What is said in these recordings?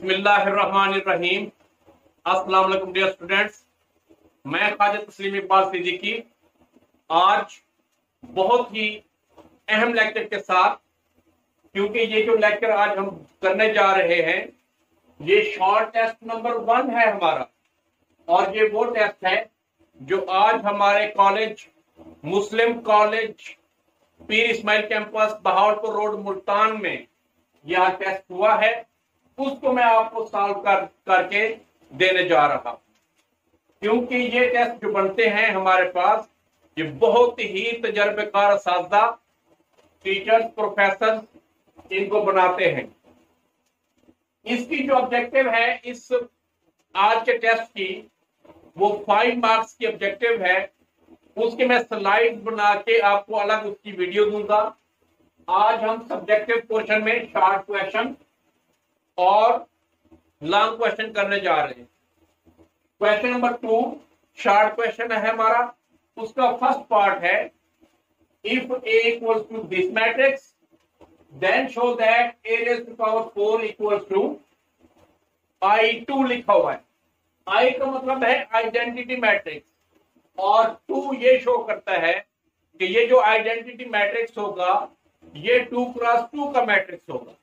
बिस्मिल्लाहिर्रहमानिर्रहीम। अस्सलाम वालेकुम डियर स्टूडेंट्स, मैं ख्वाजा तस्लीम इकबाल सिद्दीकी आज बहुत ही अहम लेक्चर के साथ, क्योंकि ये जो लेक्चर आज हम करने जा रहे हैं ये शॉर्ट टेस्ट नंबर 1 है हमारा, और ये वो टेस्ट है जो आज हमारे कॉलेज मुस्लिम कॉलेज पीर इस्माइल कैंपस बहावलपुर रोड मुल्तान में यह टेस्ट हुआ है, उसको मैं आपको सॉल्व करके देने जा रहा हूं। क्योंकि ये टेस्ट जो बनते हैं हमारे पास, ये बहुत ही तजर्बेकार असातिज़ा, टीचर्स, प्रोफेसर इनको बनाते हैं। इसकी जो ऑब्जेक्टिव है इस आज के टेस्ट की, वो 5 मार्क्स की ऑब्जेक्टिव है। उसके मैं स्लाइड बना के आपको अलग उसकी वीडियो दूंगा। आज हम सब्जेक्टिव पोर्शन में शॉर्ट क्वेश्चन और लॉन्ग क्वेश्चन करने जा रहे हैं। क्वेश्चन नंबर 2 शॉर्ट क्वेश्चन है हमारा। उसका फर्स्ट पार्ट है, if a equals to this matrix then show that a raise to power 4 equals to I2 लिखा हुआ है। I का मतलब है आइडेंटिटी मैट्रिक्स, और 2 ये शो करता है कि ये जो आइडेंटिटी मैट्रिक्स होगा ये 2x2 का मैट्रिक्स होगा।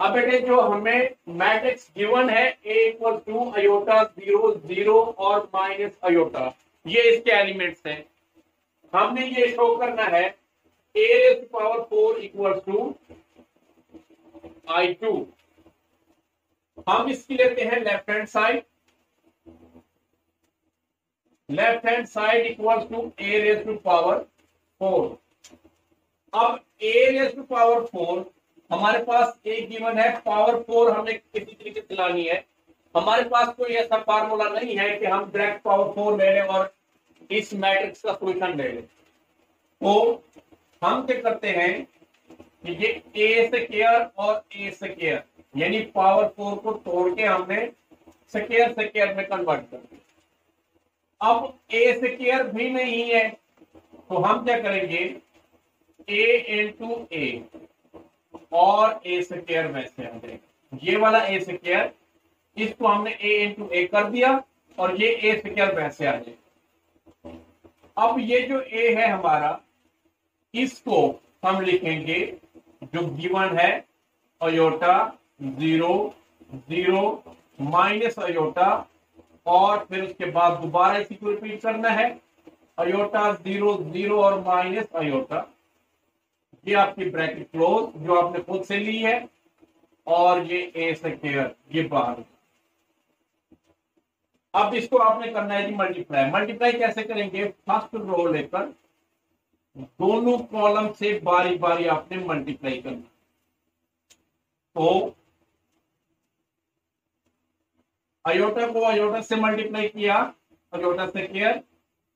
अब बेटे जो हमें मैट्रिक्स गिवन है a इक्वल टू अयोटा 0 0 और माइनस अयोटा, ये इसके एलिमेंट्स हैं। हमने ये शो करना है a raise to power 4 equal to I2। हम इसकी लेते हैं left hand side. Left hand side equal to a raise to power 4। अब a रेज़ टू पावर 4 हमारे पास एक गिवन है, पावर 4 हमें किसी तरीके से लानी है। हमारे पास कोई ऐसा फार्मूला नहीं है कि हम डायरेक्ट पावर 4 ले लें और इस मैट्रिक्स का सॉल्यूशन ले लें। तो हम क्या करते हैं कि ये a स्क्वायर और a स्क्वायर यानी पावर 4 को तोड़ के हमने स्क्वायर स्क्वायर में कन्वर्ट कर दिया। अब a स्क्वायर भी नहीं है तो हम क्या करेंगे, a इंटू a और a स्क्वायर में से हम देंगे। ये वाला a स्क्वायर, इसको हमने a इंटू a कर दिया और ये a स्क्वायर वैसे आ जाएगा। अब ये जो a है हमारा, इसको हम लिखेंगे जो गिवन है अयोटा 0 0 माइनस अयोटा, और फिर उसके बाद दोबारा इसी को रिपीट करना है, अयोटा 0 0 और माइनस अयोटा। ये आपकी ब्रैकेट क्लोज जो आपने खुद से ली है, और ये a स्क्वायर ये बाहर। अब इसको आपने करना है जी मल्टीप्लाई। मल्टीप्लाई कैसे करेंगे, फर्स्ट रो लेकर दोनों कॉलम से बारी बारी आपने मल्टीप्लाई करना। तो अयोटा को अयोटा से मल्टीप्लाई किया, अयोटा स्क्वायर,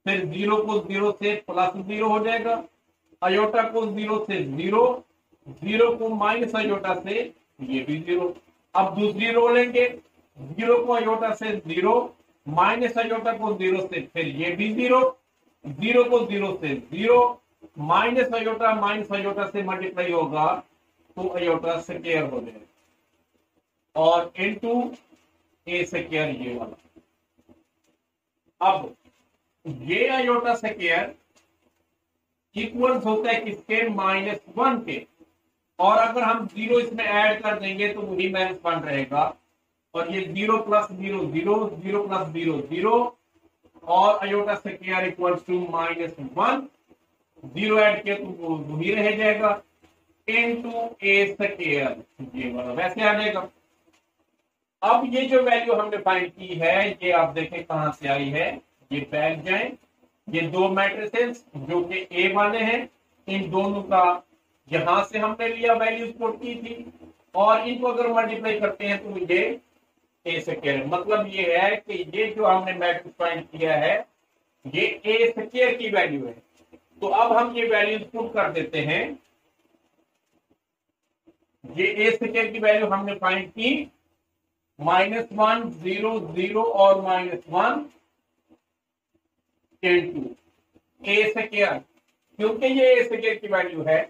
फिर 0 को 0 से प्लस 0 हो जाएगा, अयोटा को 0 से 0, 0 को माइनस अयोटा से ये भी 0। अब दूसरी रो लेंगे, 0 को अयोटा से 0, माइनस अयोटा को 0 से फिर ये भी 0, 0 को 0 से 0, माइनस अयोटा से मल्टीप्लाई होगा तो अयोटा स्क्वायर हो जाएगा, और इनटू a स्क्वायर ये वाला। अब ये अयोटा स्क्वायर इक्वल्स होता है किसके, -1 के, और अगर हम 0 इसमें ऐड कर देंगे तो वही -1 रहेगा, और ये 0 प्लस 0 0 0 प्लस 0 0, और iota square equals to -1, 0 add किया तो वही रह जाएगा, इनटू a स्क्वायर ये वाला वैसे आ जाएगा। अब ये जो वैल्यू हमने फाइंड की है, ये आप देखें कहां से आई है, ये बैक जाएं, ये दो मैट्रिसेस जो कि A वाले हैं, इन दोनों का यहां से हमने लिया वैल्यूज पुट की थी, और इनको अगर मल्टीप्लाई करते हैं तो ये a स्क्वायर। मतलब ये है कि ये जो हमने मैट्रिक्स फाइंड किया है ये a स्क्वायर की वैल्यू है। तो अब हम ये वैल्यूज पुट कर देते हैं। ये a स्क्वायर की वैल्यू हमने फाइंड की, -1 0 0 और -1 इंटू a स्क्वायर। क्योंकि ये a स्क्वायर की वैल्यू है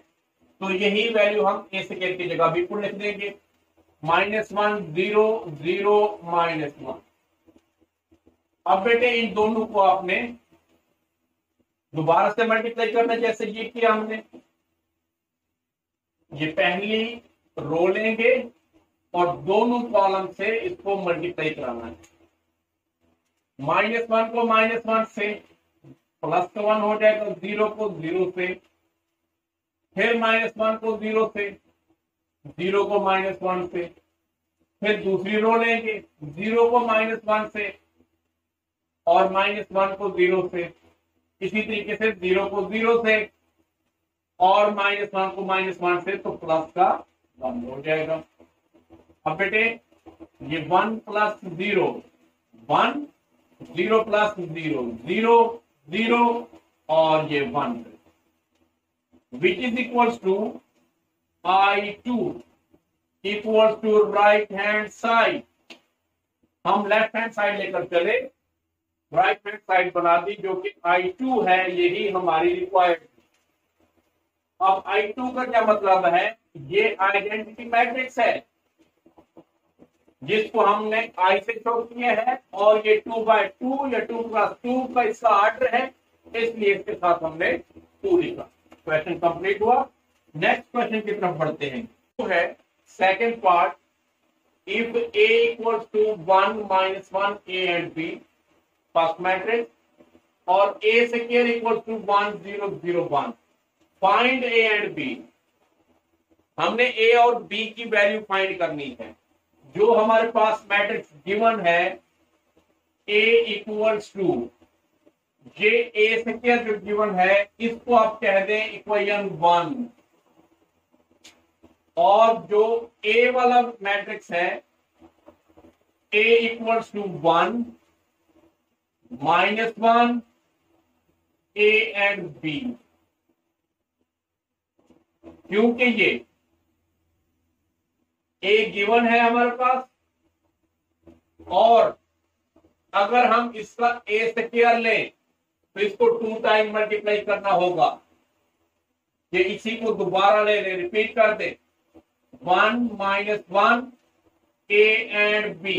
तो यही वैल्यू हम a स्क्वायर की जगह भी पुट लिख देंगे। -1 0 0 -1। अब बेटे इन दोनों को आपने दोबारा से मल्टीप्लाई करना, जैसे ये किया हमने। ये पहली रो लेंगे और दोनों कॉलम से इसको मल्टीप्लाई कराना है। -1 को -1 से, +1 हो जाएगा, 0 को 0 से, फिर -1 को 0 से, 0 को -1 से, फिर दूसरी रो लेंगे 0 को -1 से और -1 को 0 से, इसी तरीके से 0 को 0 से और -1 को -1 से, तो प्लस का 1 हो जाएगा। अब बेटे ये 1 + 0 1, 0 + 0 0 0 और ये 1, which is equals to I2 equals to right hand side. हम लेफ्ट हैंड साइड लेकर चले, राइट हैंड साइड बना दी, जो कि I2 है, यही हमारी रिक्वायर्ड। अब I2 का क्या मतलब है? ये आइडेंटिटी मैट्रिक्स है जिसको हमने I से शो किया है, और ये 2/2 या 2 + 2 का इसका ऑर्डर है, इसलिए इसके साथ हमने 2 लिखा। क्वेश्चन कंप्लीट हुआ। नेक्स्ट क्वेश्चन की तरफ बढ़ते हैं। तो है second part, if A = 1 - 1 A and B, first matrix, और A square = 1 0 0 1, find A and B। हमने A और B की वैल्यू फाइंड करनी है। जो हमारे पास मैट्रिक्स गिवन है A = ये A स्क्वायर जो गिवन है, इसको आप कह दें इक्वेशन 1, और जो A वाला मैट्रिक्स है A = 1 -1 A and B, क्योंकि ये A गिवन है हमारे पास, और अगर हम इसका A स्क्वायर लें तो इसको 2 टाइम मल्टीप्लाई करना होगा। ये इसी को दोबारा ले ले, रिपीट कर दे, 1 -1 A and B,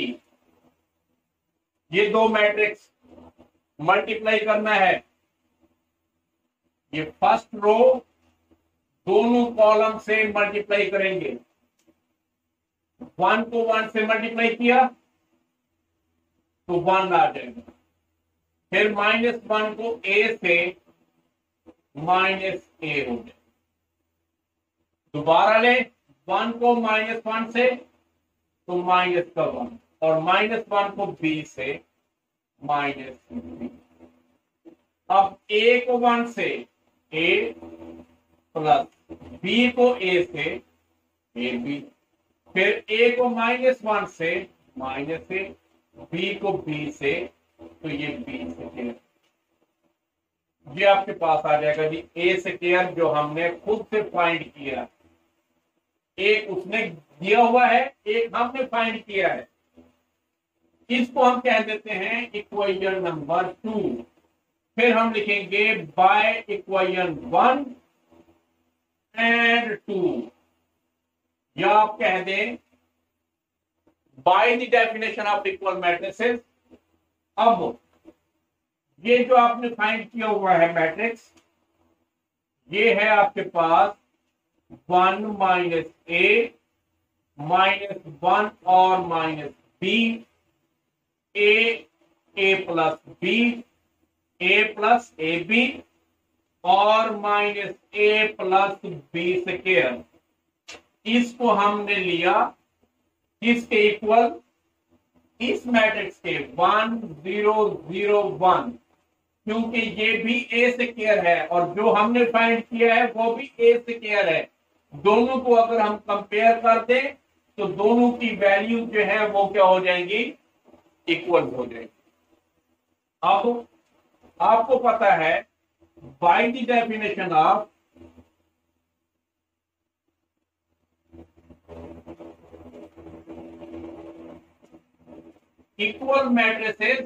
ये दो मैट्रिक्स मल्टीप्लाई करना है। ये फर्स्ट रो दोनों कॉलम से मल्टीप्लाई करेंगे। 1 को 1 से मल्टीप्लाई किया तो 1 आ जाएगा, फिर -1 को A से -A हो जाए, दोबारा ले 1 को -1 से तो -1, और -1 को B से -B। अब A को 1 से A प्लस B को A से AB, फिर A को -1 से -A, B को B से, तो ये B स्क्वायर, ये आपके पास आ जाएगा जी A स्क्वायर, जो हमने खुद से फाइंड किया। एक उसने दिया हुआ है, एक हमने फाइंड किया है। इसको हम कह देते हैं इक्वेशन नंबर 2। फिर हम लिखेंगे बाय इक्वेशन 1 and 2, या आप कह दें by the definition of equal matrices. अब ये जो आपने फाइंड किया हुआ है मैट्रिक्स, ये है आपके पास 1 -A -1 और -B, A plus B, A plus AB और -A प्लस B स्क्वायर। इसको हमने लिया किसके इक्वल? इस मैट्रिक्स के 1 0 0 1, क्योंकि ये भी A स्क्वायर है और जो हमने फाइंड किया है वो भी A स्क्वायर है। दोनों को अगर हम कंपेयर कर दें तो दोनों की वैल्यू जो है वो क्या हो जाएंगी? इक्वल हो जाएगी। अब आपको पता है by the definition of equal matrices,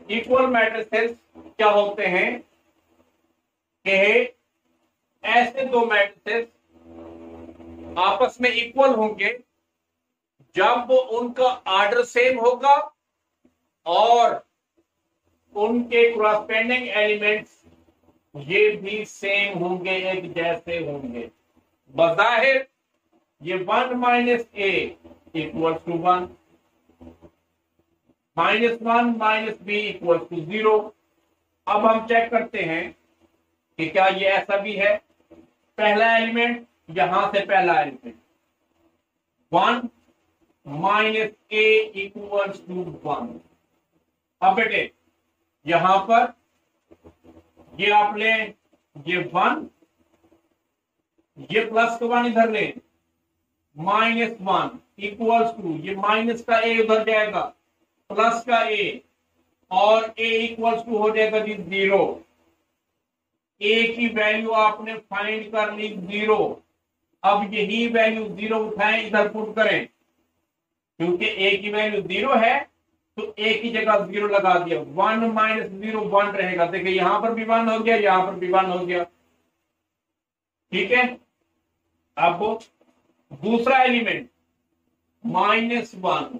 equal matrices क्या होते हैं कि ऐसे दो मैट्रिसेस आपस में इक्वल होंगे जब उनका ऑर्डर सेम होगा और उनके कॉरस्पॉन्डिंग एलिमेंट्स ये भी सेम होंगे, एक जैसे होंगे। बज़ाहिर ये 1 minus A equal to 1, -1 minus B equal to 0। अब हम चेक करते हैं कि क्या ये ऐसा भी है। पहला एलिमेंट, यहां से पहला element 1 minus A equal to 1। अब बेटे यहां पर ये आप ले, ये 1, ये प्लस का 1 इधर ले, -1 इक्वल्स टू, ये माइनस का ए उधर जाएगा, प्लस का ए, और ए इक्वल्स टू हो जाएगा जी 0। ए की वैल्यू आपने फाइंड कर ली 0। अब यही वैल्यू 0 उठाएं, इधर पुट करें, क्योंकि ए की वैल्यू 0 है तो ए की जगह 0 लगा दिया। 1 माइनस 0 1 रहेगा। देखिए यहां पर भी 1 हो गया, यहां पर भी 1 हो गया। ठीक है। अब दूसरा element -1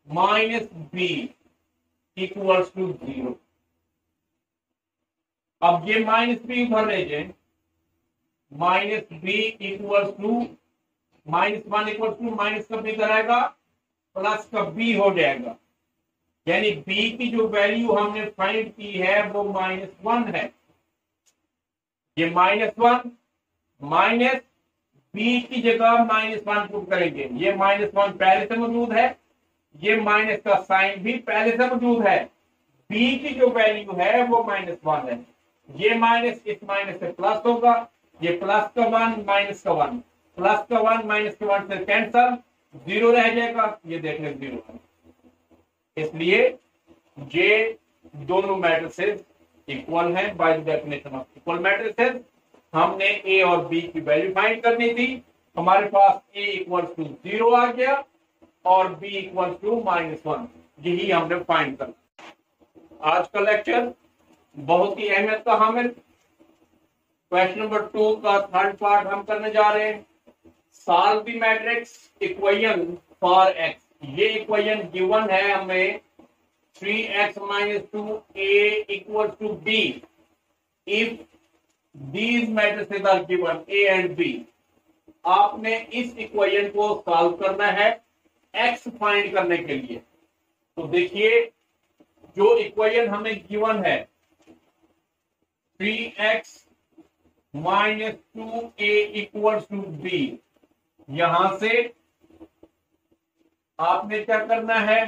minus B equals to 0। अब ये माइनस बी उधर ले जाए, minus B equals to -1 equals to minus का बी इधर आएगा, प्लस का बी हो जाएगा। यानी बी की जो वैल्यू हमने फाइंड की है वो -1 है। ये -1 माइनस बी की जगह -1 पुट करेंगे। ये -1 पहले से मौजूद है, ये माइनस का साइन भी पहले से मौजूद है। बी की जो वैल्यू है वो -1 है। ये माइनस इस माइनस से प्लस होगा, ये प्लस का 1 माइनस का 1, प्लस का 1 माइनस का 1 से कैंसल, 0 रह जाएगा। ये देख लें 0 है। इसलिए ये दोनों मैट्रिसेस इक्वल हैं by the definition of equal matrices. हमने ए और बी की वैल्यू फाइंड करनी थी। हमारे पास ए इक्वल टू 0 आ गया और बी इक्वल टू -1, यही हमने फाइंड करना। आज का लेक्चर बहुत ही अहमियत का हामिल। क्वेश्चन नंबर 2 का थर्ड पार्ट हम करने जा रहे हैं। Solve the matrix equation for x. ये इक्वेशन गिवन है हमें 3x - 2a = b if these matrices are given a and b। आपने इस इक्वेशन को सॉल्व करना है x फाइंड करने के लिए। तो देखिए जो इक्वेशन हमें गिवन है 3x - 2a = b, यहां से आपने क्या करना है,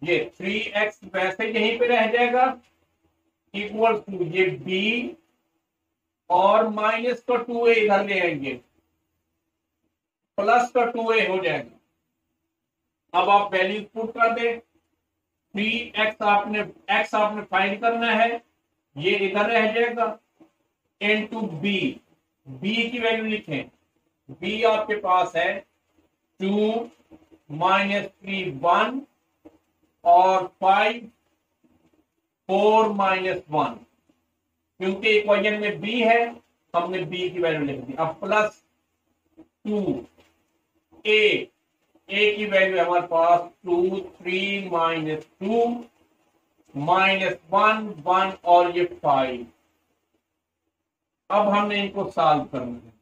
ये 3x वैसे यहीं पे रह जाएगा इक्वल टू ये b और माइनस का 2a इधर ले आएंगे, प्लस का 2a हो जाएगा। अब आप वैल्यू पुट कर दें। 3x x आपने फाइंड करना है, ये इधर रह जाएगा इनटू b। b की वैल्यू लिखें, b आपके पास है 2 - 3 1 और 5 4 - 1। क्योंकि इक्वेशन में b है हमने b की वैल्यू लिख दी। अब प्लस 2 a की वैल्यू है हमारे पास 2 3 - 2 -1 1 और ये 5। अब हमने इनको सॉल्व करना है।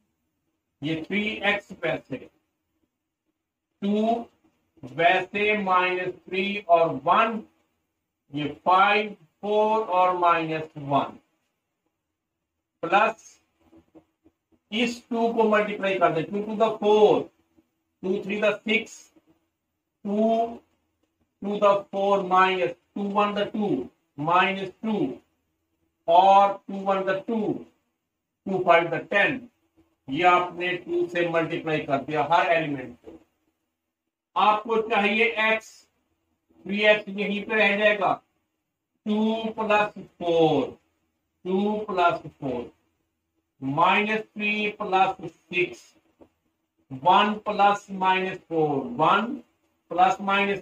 ये 3x वैसे 2 वैसे -3 और 1, ये 5 4 और -1 प्लस इस 2 को मल्टीप्लाई कर दे। 2 to the 4, 2 3 the 6, 2 to the 4 minus 2 1 the 2 -2 और 2 1 the 2, 2 5 the 10। ये आपने 2 से मल्टीप्लाई कर दिया हर एलिमेंट को। आपको चाहिए x, 3x यहीं पे रह जाएगा। 2 + 4 -3 + 6 1 + -4 1 ±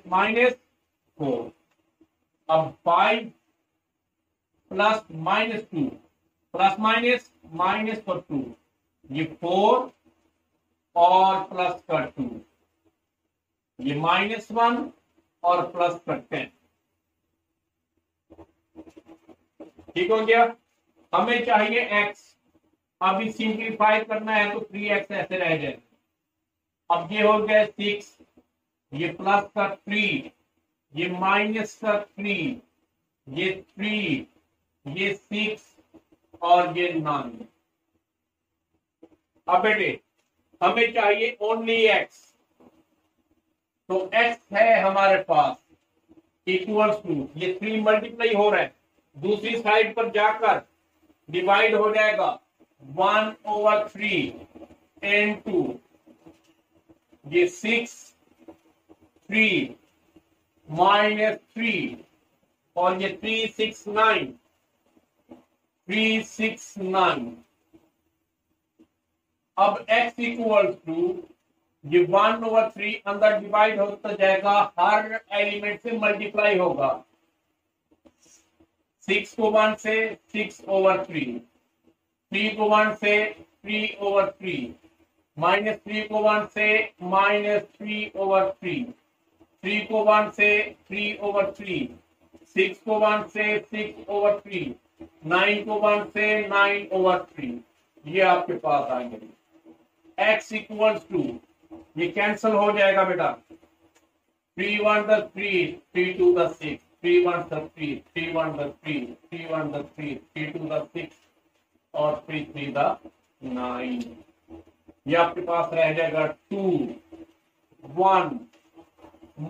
-4। अब 5 + -2 प्लस माइनस, माइनस पर 2, ये 4 और प्लस का 2, ये -1 और प्लस का 10। ठीक हो गया। हमें चाहिए x, अभी सिंप्लीफाई करना है तो 3x ऐसे रह जाए। अब ये हो गया 6, ये प्लस का 3, ये माइनस का 3, ये 3, ये 6 और ये 9। अब बेटे हमें चाहिए ओनली x, तो x है हमारे पास इक्वल्स टू, ये 3 मल्टीप्लाई हो रहा है, दूसरी साइड पर जाकर डिवाइड हो जाएगा 1/3 into ये 6, 3 -3 और ये 369, 369। अब x इक्वल टू ये 1/3 अंदर डिवाइड होता जाएगा, हर एलिमेंट से मल्टीप्लाई होगा। 6 को 1 से 6/3, 3 को 1 से 3/3, -3 को 1 से -3/3, 3 को 1 से 3/3, 6 को 1 से 6/3, 9 को 1 से 9/3। ये आपके पास आ गया। x इक्वल्स टू, ये कैंसल हो जाएगा बेटा, 3 1 3, 3 2 6, 3 1 3, 3 1 3, 3 1 3, 3 2 6 और 3 3 9। ये आपके पास रह जाएगा 2 1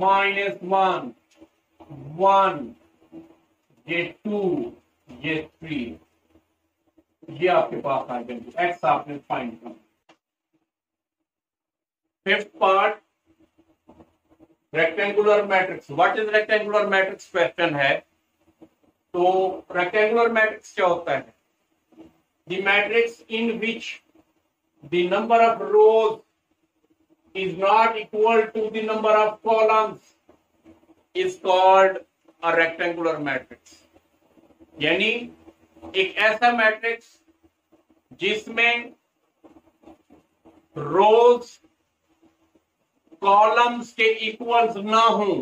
-1 1, ये 2, ये 3, ये आपके पास आ गया। एक्स आपने फाइंड किया। Fifth part, rectangular matrix. What is rectangular matrix question है। तो रेक्टेंगुलर मैट्रिक्स क्या होता है? The matrix in which the number of rose is not equal to the number of columns is called a rectangular matrix। यानी एक ऐसा matrix जिसमें रोज columns के इक्वल्स ना हो।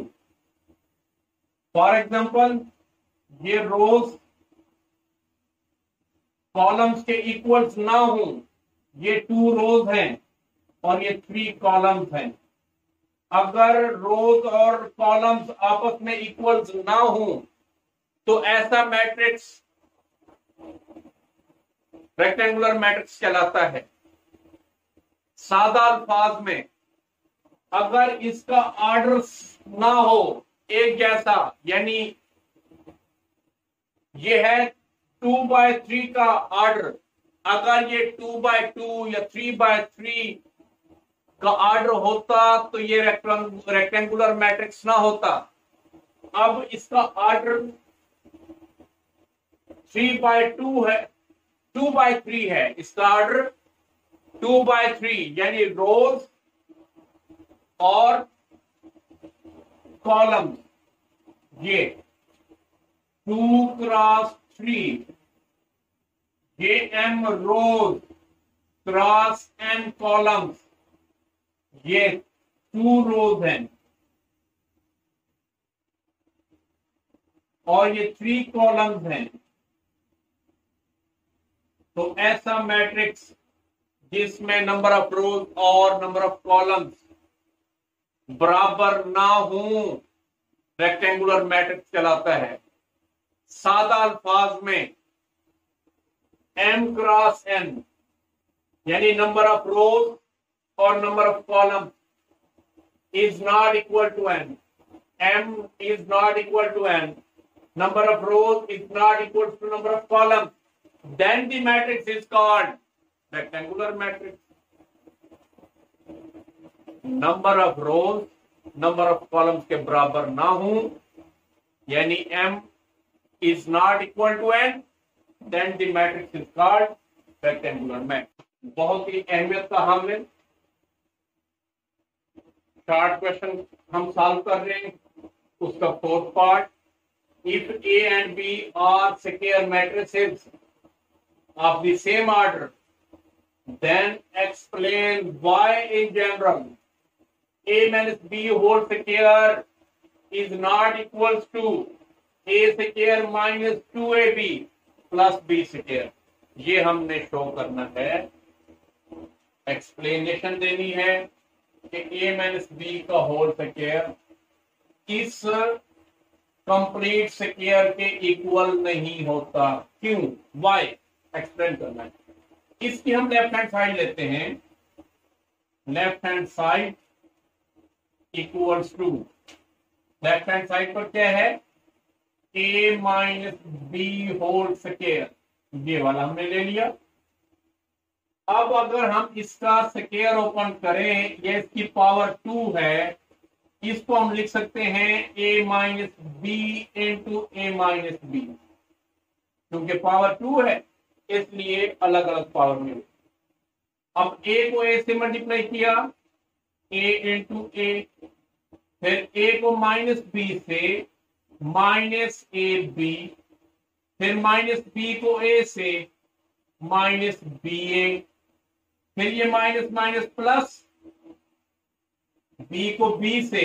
फॉर एग्जांपल, ये रोज कॉलम्स के इक्वल्स ना हो, ये 2 रोज हैं और ये 3 कॉलम्स हैं। अगर रोज और कॉलम्स आपस में इक्वल्स ना हो तो ऐसा मैट्रिक्स रेक्टेंगुलर मैट्रिक्स कहलाता है। सादा अल्फाज में, अगर इसका ऑर्डर ना हो एक जैसा, यानी ये है 2/3 का ऑर्डर, अगर ये 2/2 या 3/3 का ऑर्डर होता तो ये रेक्टेंगुलर मैट्रिक्स ना होता। अब इसका ऑर्डर 3/2 है, 2/3 है, इसका ऑर्डर 2/3, यानी रोज और कॉलम, ये 2 क्रॉस 3, ये m रोज क्रॉस n कॉलम्स, ये 2 रोज हैं और ये 3 कॉलम्स हैं। तो ऐसा मैट्रिक्स जिसमें नंबर ऑफ रोज और नंबर ऑफ कॉलम्स बराबर ना हो रेक्टेंगुलर मैट्रिक्स कहलाता है। सादा अल्फाज में m क्रॉस n, यानी नंबर ऑफ रोज और number of column is not equal to n, m is not equal to n, number of rows is not equal to number of columns, then the matrix is called rectangular matrix। Number of rose number of columns के बराबर ना हो, यानी m is not equal to n, then the matrix is called rectangular matrix। बहुत ही अहमियत का हामिल शॉर्ट क्वेश्चन हम सॉल्व कर रहे हैं, उसका fourth part. If A and B are square matrices of the same order, then explain why in general a minus b whole square is not equals to a square minus 2ab plus b square। ये हमने show करना है, explanation देनी है कि a minus B का whole square इस complete square के इक्वल नहीं होता। क्यों, वाई एक्सप्लेन करना है। इसकी हम लेफ्ट हैंड साइड लेते हैं, left hand side equals to, left hand side पर क्या है, a minus B whole square, ये वाला हमने ले लिया। अब अगर हम इसका स्क्वायर ओपन करें, ये इसकी पावर 2 है, इसको हम लिख सकते हैं a minus B into A minus B, क्योंकि पावर 2 है इसलिए अलग अलग पावर में। अब a को a से मल्टीप्लाई किया, a इंटू ए, फिर a को माइनस b से माइनस ए बी, फिर माइनस b को a से माइनस बी ए, फिर ये माइनस माइनस प्लस, b को b से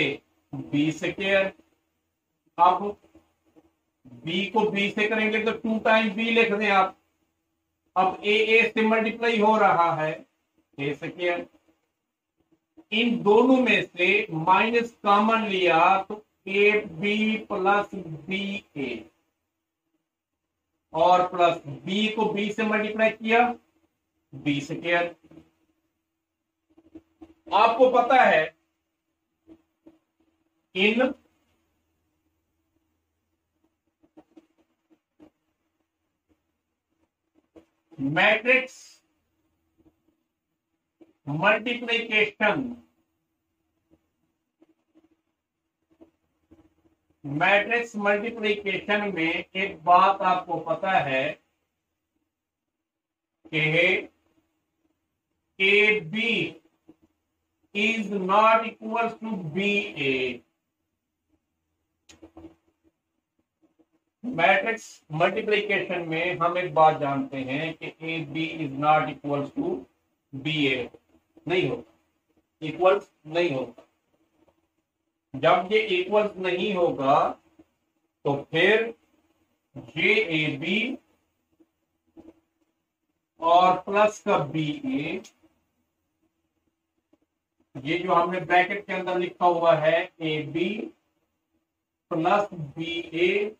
b स्क्वायर। अब b को b से करेंगे तो 2 टाइम b लिख दें आप। अब a से मल्टीप्लाई हो रहा है a स्क्वायर, इन दोनों में से माइनस कॉमन लिया तो A B plus B A, और प्लस b को b से मल्टीप्लाई किया b स्क्वायर। आपको पता है in matrix multiplication, matrix multiplication में एक बात आपको पता है कि A B is not equal to B A. Matrix multiplication में हम एक बात जानते हैं कि A B is not equal to B A, नहीं होगा, इक्वल्स नहीं होगा। जब ये इक्वल्स नहीं होगा तो फिर जे ए बी और प्लस का बी ए, ये जो हमने ब्रैकेट के अंदर लिखा हुआ है A B plus B A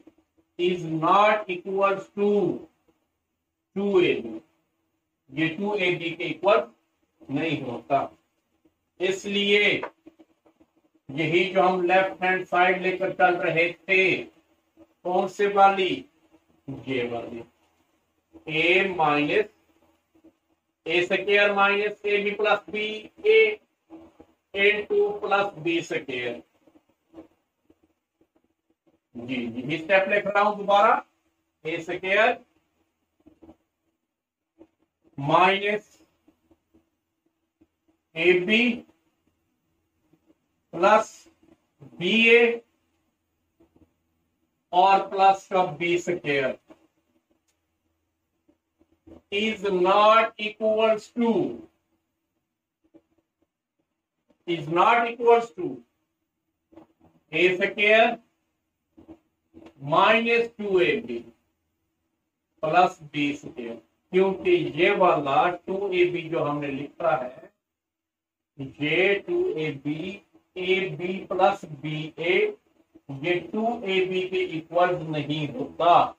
is not equal to 2ab, ये 2ab के इक्वल नहीं होता। इसलिए यही जो हम लेफ्ट हैंड साइड लेकर चल रहे थे, कौन से वाली, ये वाली, a minus A square minus A B plus B A into plus B square. जी जी, स्टेप लिख रहा हूं दोबारा, A square minus A B plus B A और प्लस का B square is not equals to, is not equals to A square minus 2ab plus B square, क्योंकि ये वाला 2ab जो हमने लिखा है, ये 2ab A B plus B A, ये 2ab के इक्वल नहीं होता।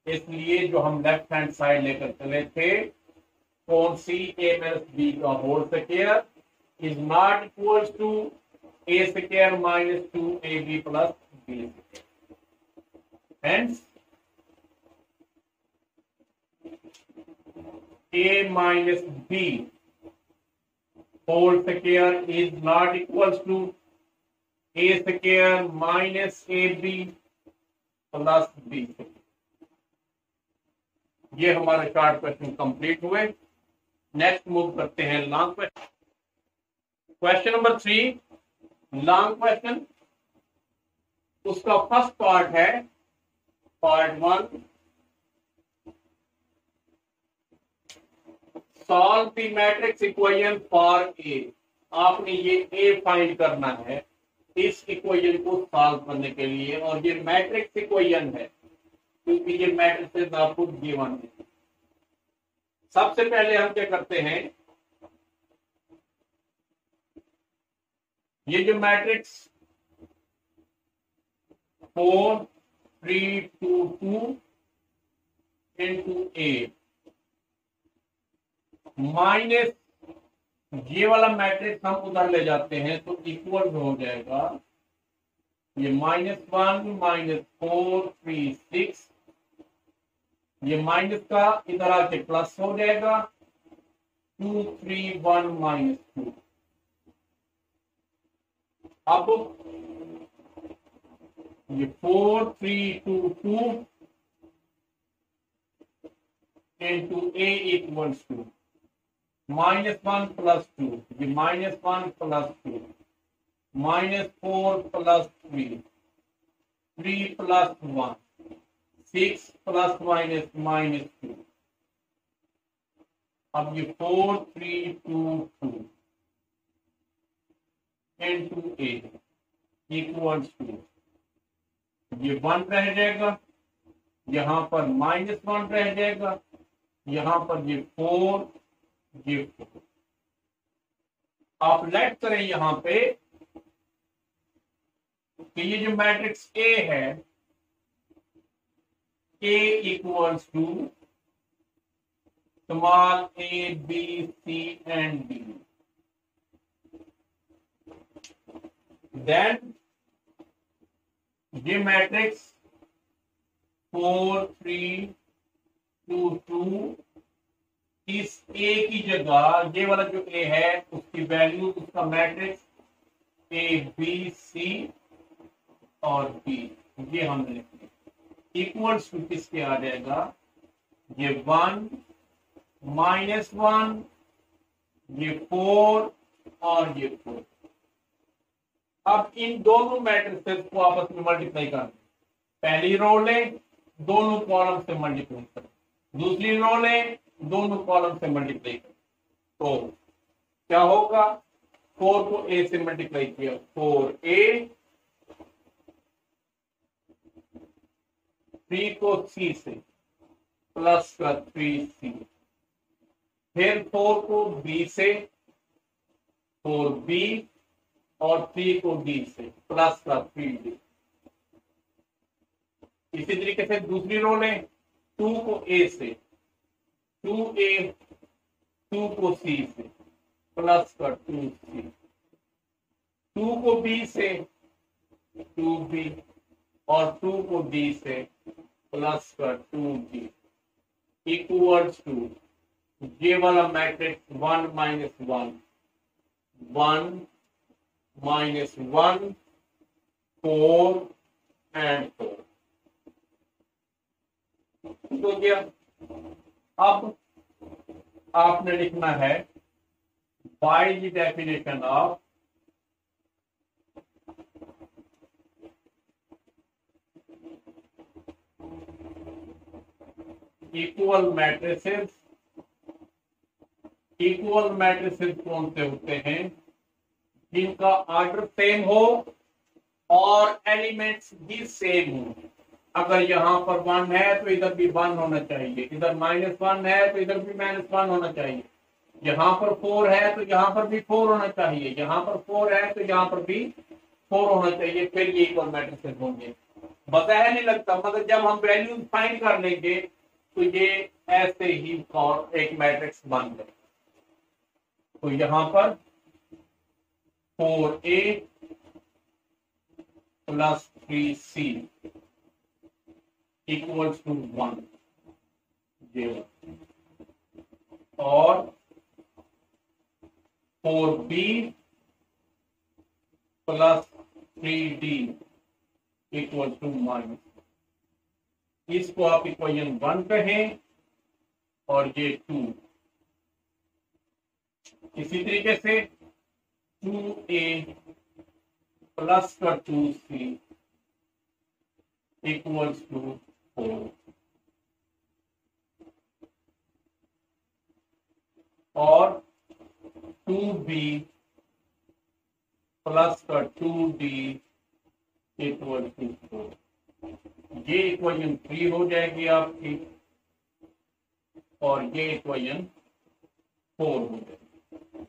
इसलिए जो हम लेफ्ट हैंड साइड लेकर चले थे, कौन सी, ए माइनस बी का whole square is not equal to A square minus 2ab plus B square. Hence, a minus b whole square is not equals to a square minus ab plus b। ये हमारे short question complete हुए। Next move करते हैं long question. Question number 3, long question, उसका first part है part 1, solve the matrix equation for a. आपने ये ए find करना है इस इक्वेशन को सॉल्व करने के लिए, और ये मैट्रिक्स इक्वेशन है क्योंकि ये मैट्रिक्स आपको गिवन है। सबसे पहले हम क्या करते हैं, ये जो मैट्रिक्स 4 3 2 2 into A माइनस ये वाला मैट्रिक्स हम उधर ले जाते हैं तो इक्वल हो जाएगा ये -1 -4 3 6, ये माइनस का इधर आके प्लस हो जाएगा 2 3 1 -2। अब ये 4 3 2 2 into A equals to -1 plus 2, ये -1 plus 2, -4 plus 3, 3 plus 1, 6 plus -2। अब ये 4 3 2 2 into A equals to ये 1 रह जाएगा, यहां पर -1 रह जाएगा, यहां पर ये 4 ये 4। आप लेट करें यहां पे कि ये जो मैट्रिक्स ए है A equals to small A B C and D, then ये मैट्रिक्स 4 3 2 2 इस ए की जगह ये वाला जो ए है उसकी वैल्यू उसका मैट्रिक्स ए बी सी और बी ये हमने लिख लिया इक्वल्स टू किसके आ जाएगा, ये 1 -1 ये 4 और ये 4। अब इन दोनों मैट्रिक्स को आपस में मल्टीप्लाई कर दें, पहली रो ले दोनों कॉलम से मल्टीप्लाई करें, दूसरी रो ले दोनों कॉलम से मल्टीप्लाई करें, तो क्या होगा 4 को ए से मल्टीप्लाई किया 4a, 3 को सी से प्लस का 3c, फिर 4 को बी से 4b और 3 को डी से प्लस का 3d। इसी तरीके से दूसरी रो लें 2 को ए से 2a, 2 को सी से प्लस का 2c, 2 को बी से 2b और 2 को डी से प्लस का 2d इक्वल्स टू ये वाला मैट्रिक्स 1 -1 1 -1 4 एंड 4 हो गया। अब आपने लिखना है by the definition of equal matrices. Equal matrices कौन से होते हैं, जिनका ऑर्डर सेम हो और एलिमेंट्स भी सेम हो। अगर यहाँ पर 1 है तो इधर भी 1 होना चाहिए, इधर -1 है तो इधर भी -1 होना चाहिए, यहाँ पर 4 है तो यहाँ पर भी 4 होना चाहिए, यहाँ पर 4 है तो यहाँ पर भी 4 होना चाहिए, फिर ये इक्वल मैट्रिसेस होंगे। बताया नहीं लगता, मतलब जब हम वैल्यू फाइंड कर लेंगे तो ये ऐसे ही एक मैट्रिक्स बन जाए। तो यहाँ पर 4a plus 3c equals to 1 0 और 4b plus 3d equals to -। इसको आप इक्वेशन 1 कहें और ये 2। इसी तरीके से 2a प्लस का 2c इक्वल्स टू 4। और 2b प्लस का 2d इक्वल टू 4। ये इक्वेशन 3 हो जाएगी आपकी और ये इक्वेशन 4 हो जाएगी।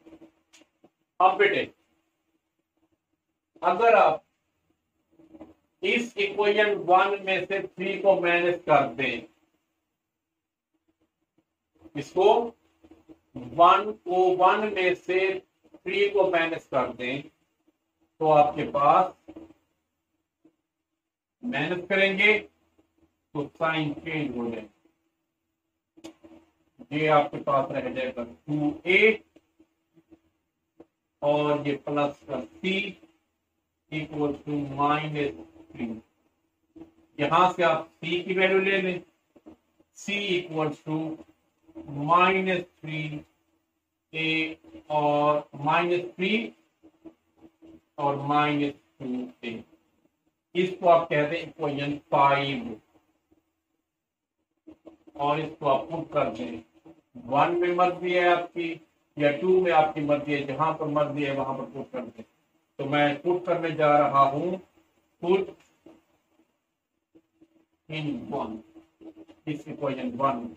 अब बेटे अगर आप इस इक्वेशन 1 में से 3 को माइनस कर दें, इसको 1 में से 3 को माइनस कर दें तो आपके पास माइनस करेंगे तो साइन चेंज हो जाएगा। ये आपके पास रह जाएगा 2a और ये प्लस का c इक्वल टू -3। यहां से आप c की वैल्यू ले लें, c इक्वल टू -3a और -3 और -2a। इसको आप कहते हैं इक्वेशन 5 और इसको आप पुट कर दें। 1 में मर्जी है आपकी या 2 में आपकी मर्जी है, जहां पर मर्जी है वहां पर पुट कर दें। तो मैं पुट करने जा रहा हूं पुट इन 1, इस इक्वेशन 1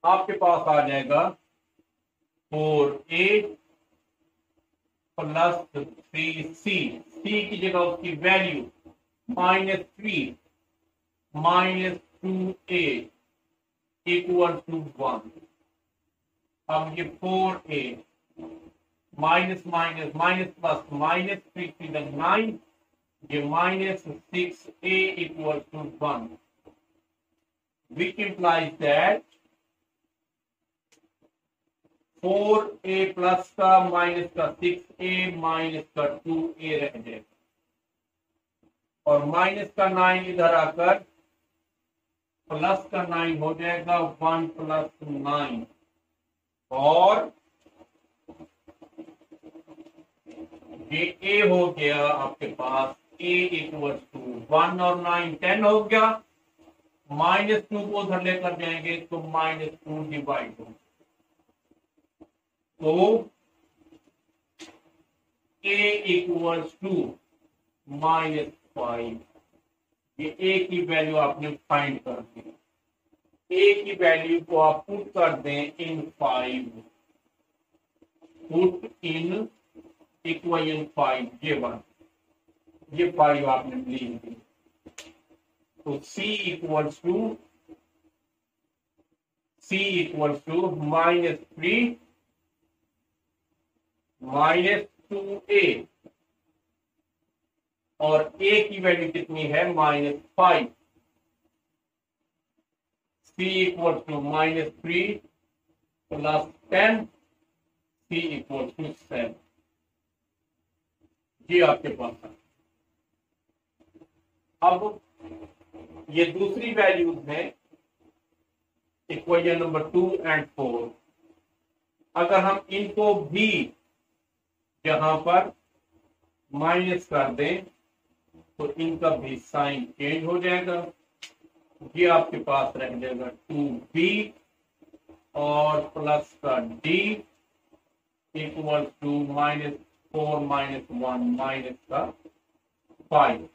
आपके पास आ जाएगा 4a प्लस 3c, c की जगह उसकी वैल्यू -3 -2a इक्वल टू 1। अब ये 4a minus minus minus plus -3 9, ये -6a equal to 1, which implies that 4a plus का माइनस का 6a माइनस का 2a रह जाएगा और माइनस का 9 इधर आकर प्लस का 9 हो जाएगा 1 प्लस 9 और ये a हो गया आपके पास a इक्वल टू 1 और 9 10 हो गया। -2 को उधर लेकर जाएंगे तो -2 डिवाइड हो, तो a इक्वल टू -5। ये a की वैल्यू आपने फाइंड कर दी। a की वैल्यू को आप पुट कर दें इन 5, पुट इन इक्वेशन 5, ये 5 आपने लिख दी। तो c इक्वल्स टू -3 -2a और a की वैल्यू कितनी है -5। c equal to -3 plus 10, c equal to 7। ये आपके पास है। अब ये दूसरी वैल्यूज है इक्वेशन नंबर 2 एंड 4। अगर हम इनको भी यहां पर माइनस कर दें तो इनका भी साइन चेंज हो जाएगा। ये आपके पास रह जाएगा 2b और प्लस का d इक्वल टू -4 -1 माइनस का 5।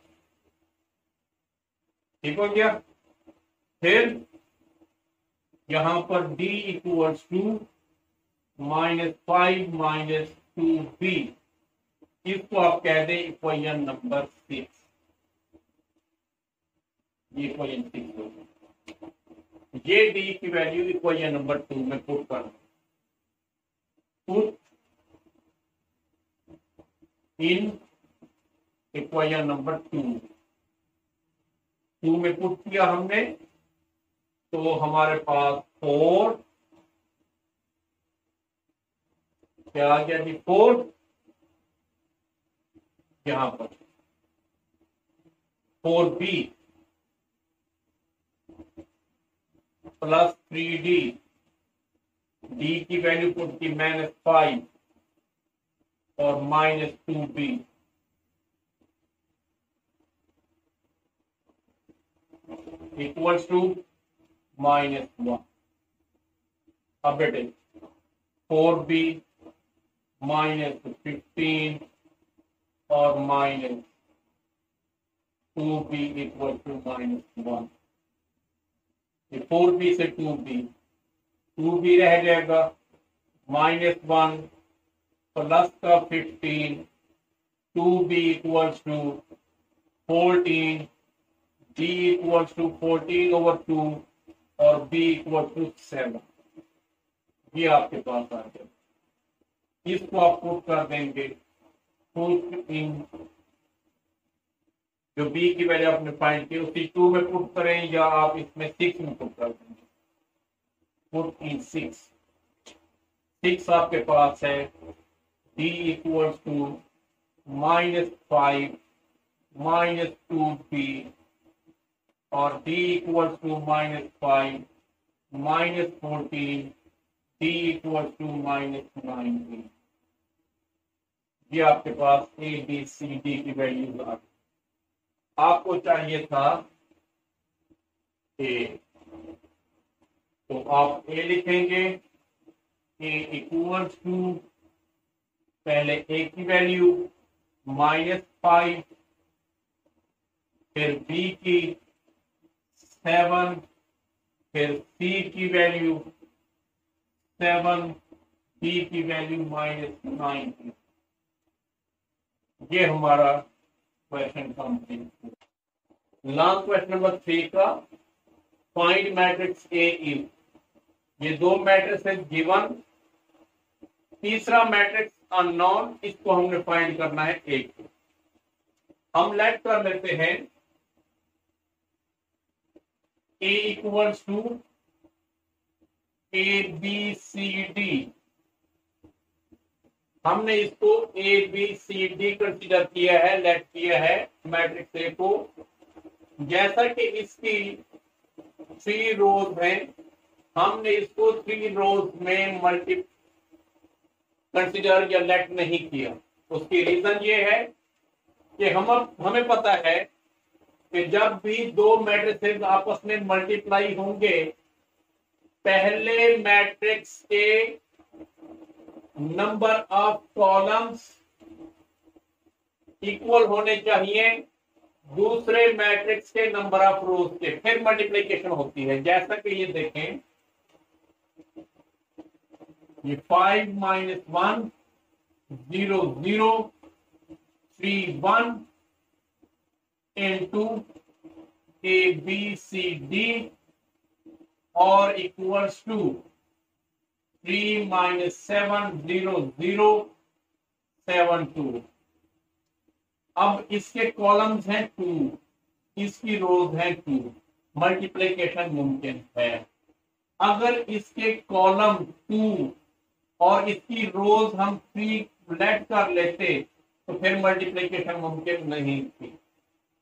ठीक हो गया। फिर यहां पर d इक्वल्स टू -5 -2b, इसको आप कह दें इक्वेशन नंबर 6। ये इक्वेशन 6 होगी। ये d की वैल्यू इक्वेशन नंबर 2 में पुट कर, पुट इन इक्वेशन नंबर 2 में पुट किया हमने तो हमारे पास 4 क्या आ गया जी 4, यहां पर 4b प्लस 3d, d की वैल्यू पुट की -5 और -2b इक्वल्स टू -1। अब बेटे 4b -15 और -2b इक्वल टू -1। 4b से 2b रह जाएगा, -1 प्लस का 15, 2b equals to 14, d equals to 14/2 और b इक्वल्स टू 7। ये आपके पास आ गया। इसको आप पुट कर देंगे, पुट इन जो b की वैल्यू आपने फाइंड की उसी 2 में पुट करें या आप इसमें 6 में पुट कर देंगे। पुट इन 6 आपके पास है, d इक्वल्स टू -5 -2b और d equals to -5 -14, d equals to -9b। ये आपके पास a b c d की वैल्यूज आ गई। आपको चाहिए था a, तो आप a लिखेंगे, a इक्वल्स टू पहले a की वैल्यू -5, फिर b की 7, फिर c की वैल्यू 7, b की वैल्यू -9। ये हमारा question complete. Last question number 3 का, फाइंड मैट्रिक्स ए इफ। ये दो मैट्रिक्स है गिवन, तीसरा मैट्रिक्स अननोन, इसको हमने फाइंड करना है एक। हम लेट कर लेते हैं A equals to A B C D. हमने इसको A B C D consider किया है, लेट किया है मैट्रिक्स ए को। जैसा कि इसकी 3 रोज हैं, हमने इसको 3 रोज में मल्टी कंसीडर या लेट नहीं किया। उसकी रीजन ये है कि हमें पता है कि जब भी दो मैट्रिसेस आपस में मल्टीप्लाई होंगे, पहले मैट्रिक्स के नंबर ऑफ कॉलम्स इक्वल होने चाहिए दूसरे मैट्रिक्स के नंबर ऑफ रोज के, फिर मल्टीप्लिकेशन होती है। जैसा कि ये देखें, ये 5 - 1 0 0 3 1 into A B C D और इक्वल्स टू 3 - 7 0 0 7 2। अब इसके कॉलम्स हैं 2, इसकी रोज हैं 2, मल्टीप्लिकेशन मुमकिन है। अगर इसके कॉलम 2 और इसकी रोज हम 3 लेट कर लेते तो फिर मल्टीप्लिकेशन मुमकिन नहीं थी।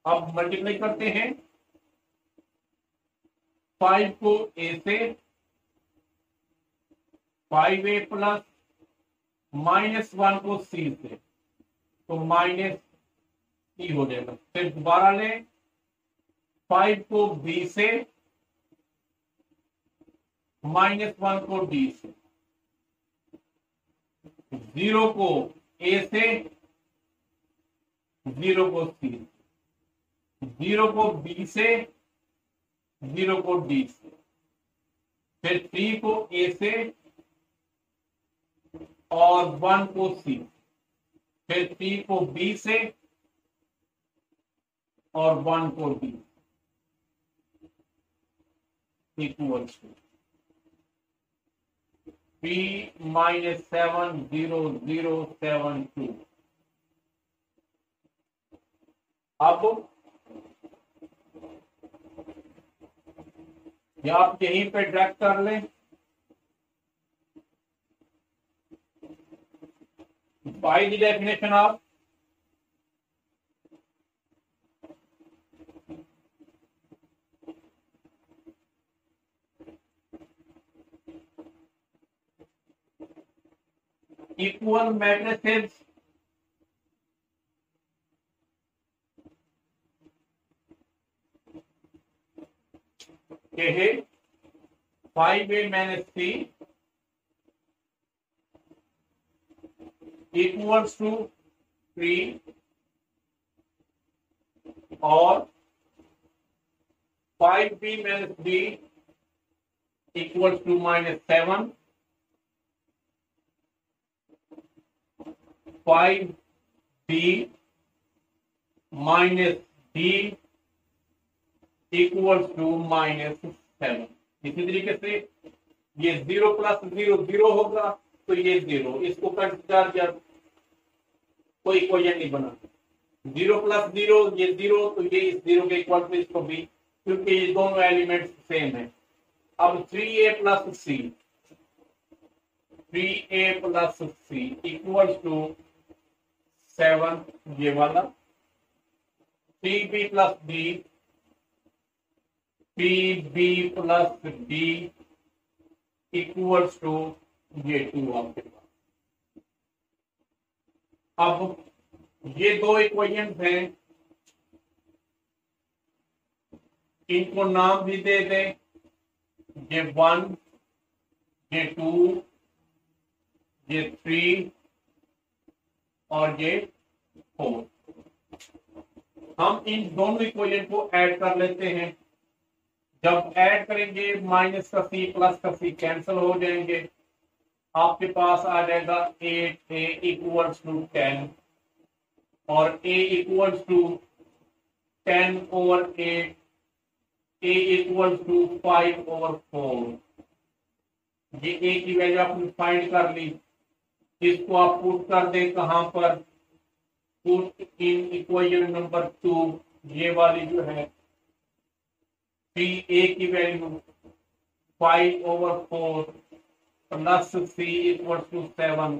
अब मल्टीप्लाई करते हैं 5 को a से, 5a प्लस -1 को c से, तो -c हो जाएगा। फिर दोबारा लें 5 को b से, -1 को d से, 0 को a से, 0 को c से, 0 को b से, 0 को d से, फिर 3 को a से और 1 को c, फिर 3 को b से और 1 को d इक्वल्स टू 3 - 7 0 0 7 2। अब या आप यहीं पे ड्रैग कर लें, by the definition of equal matrices के है 5a - c इक्वल्स टू 3 और 5b minus b equals to -7, 5b minus d equals to -7। इसी तरीके से ये 0 प्लस 0 0 होगा तो ये 0, इसको कंसिडर या कोई इक्वेशन नहीं बना। 0 प्लस 0 ये 0, तो ये इस 0 के इक्वल टू इसको भी, क्योंकि ये दोनों एलिमेंट्स सेम है। अब 3a plus c, 3a plus c equals to 7, ये वाला 3b plus d, 3b plus d equals to ये 2 आपके पास। अब ये दो इक्वेशंस हैं, इनको नाम भी दे दें, ये 1, ये 2, ये 3 और ये 4। हम इन दोनों इक्वेशन को ऐड कर लेते हैं। जब ऐड करेंगे माइनस का c प्लस का c कैंसिल हो जाएंगे, आपके पास आ जाएगा 8a इक्वल्स टू 10 और a equals to 10 over 8, a equals to 5 over 4। ये a की वैल्यू आपने फाइंड कर ली, इसको आप पुट कर दें कहां पर, पुट इन इक्वेशन नंबर 2, ये वाली जो है 3a की value 5 over 4 plus c equal to 7,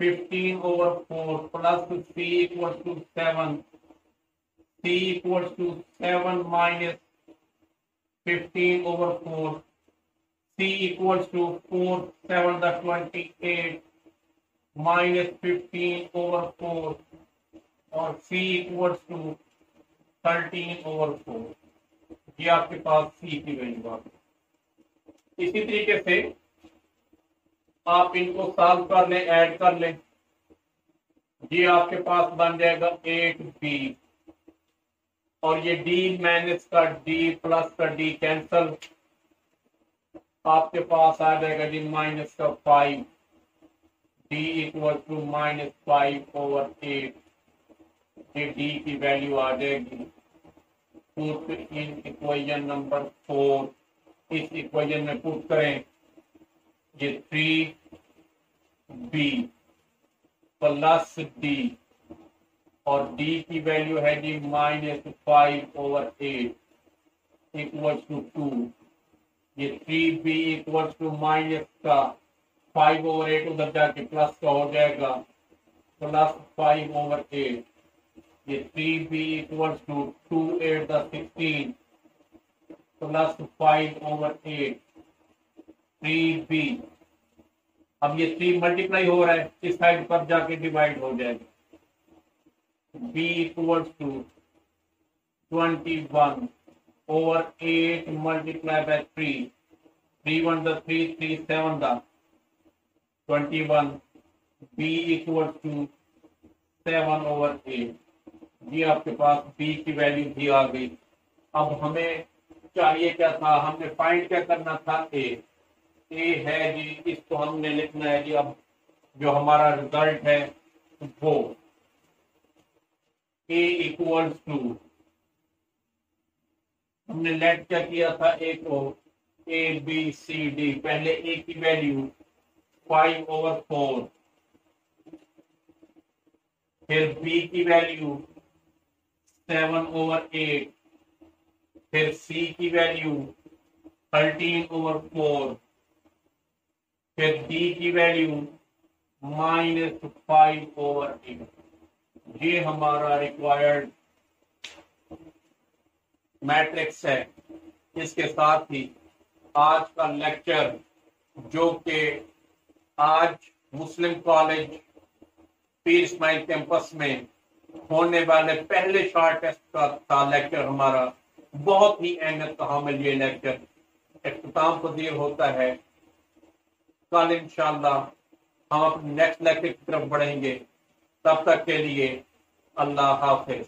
15 over 4 plus c equal to 7, c equal to 7 minus 15 over 4, c equal to 4 7 द 28 माइनस 15 ओवर 4 और c इक्वल टू 13 ओवर 4। ये आपके पास c की वैल्यू आ गई। इसी तरीके से आप इनको सॉल्व कर लें, ऐड कर लें, ये आपके पास बन जाएगा 8b और ये d माइनस का d प्लस का d कैंसल, आपके पास आ जाएगा d माइनस का 5, d इक्वल टू -5 ओवर 8। ये d की वैल्यू आ जाएगी, पुट इन इक्वेशन नंबर 4, इस इक्वेशन में पुट करें, ये 3b प्लस d और d की वैल्यू है जी -5 ओवर 8 इक्वल टू 2। ये 3b इक्वल टू माइनस का 5 ओवर 8 उधर जाके प्लस का हो जाएगा, प्लस 5 ओवर 8। ये 3b इक्वल टू 2 8 द 16 प्लस 5 ओवर 8, 3b। अब ये 3 मल्टीप्लाई हो रहा है, इस साइड पर जाके डिवाइड हो जाएगा, b equal to 21 over 8 multiply by 3, 3 1 द 3, 3 7 द 21, b इक्वल टू 7 ओवर 8। ये आपके पास b की वैल्यू भी आ गई। अब हमें चाहिए क्या था, हमने फाइंड क्या करना था, a है जी, इसको हमने लिखना है जी। अब जो हमारा रिजल्ट है वो a इक्वल्स टू, हमने लेट क्या किया था, a को a b c d, पहले a की वैल्यू 5 ओवर 4, फिर b की वैल्यू 7 ओवर 8, फिर c की वैल्यू 13 ओवर 4, फिर d की वैल्यू -5 ओवर 8। ये हमारा रिक्वायर्ड मैट्रिक्स है। इसके साथ ही आज का लेक्चर, जो कि आज मुस्लिम कॉलेज पीर इस्माइल कैंपस में होने वाले पहले शॉर्ट टेस्ट का था लेक्चर हमारा, बहुत ही अहमियत का हामिल ये लेक्चर इख्तिताम पजीर होता है। कल इंशाअल्लाह हम अपने नेक्स्ट लेक्चर की तरफ बढ़ेंगे। तब तक के लिए अल्लाह हाफिज।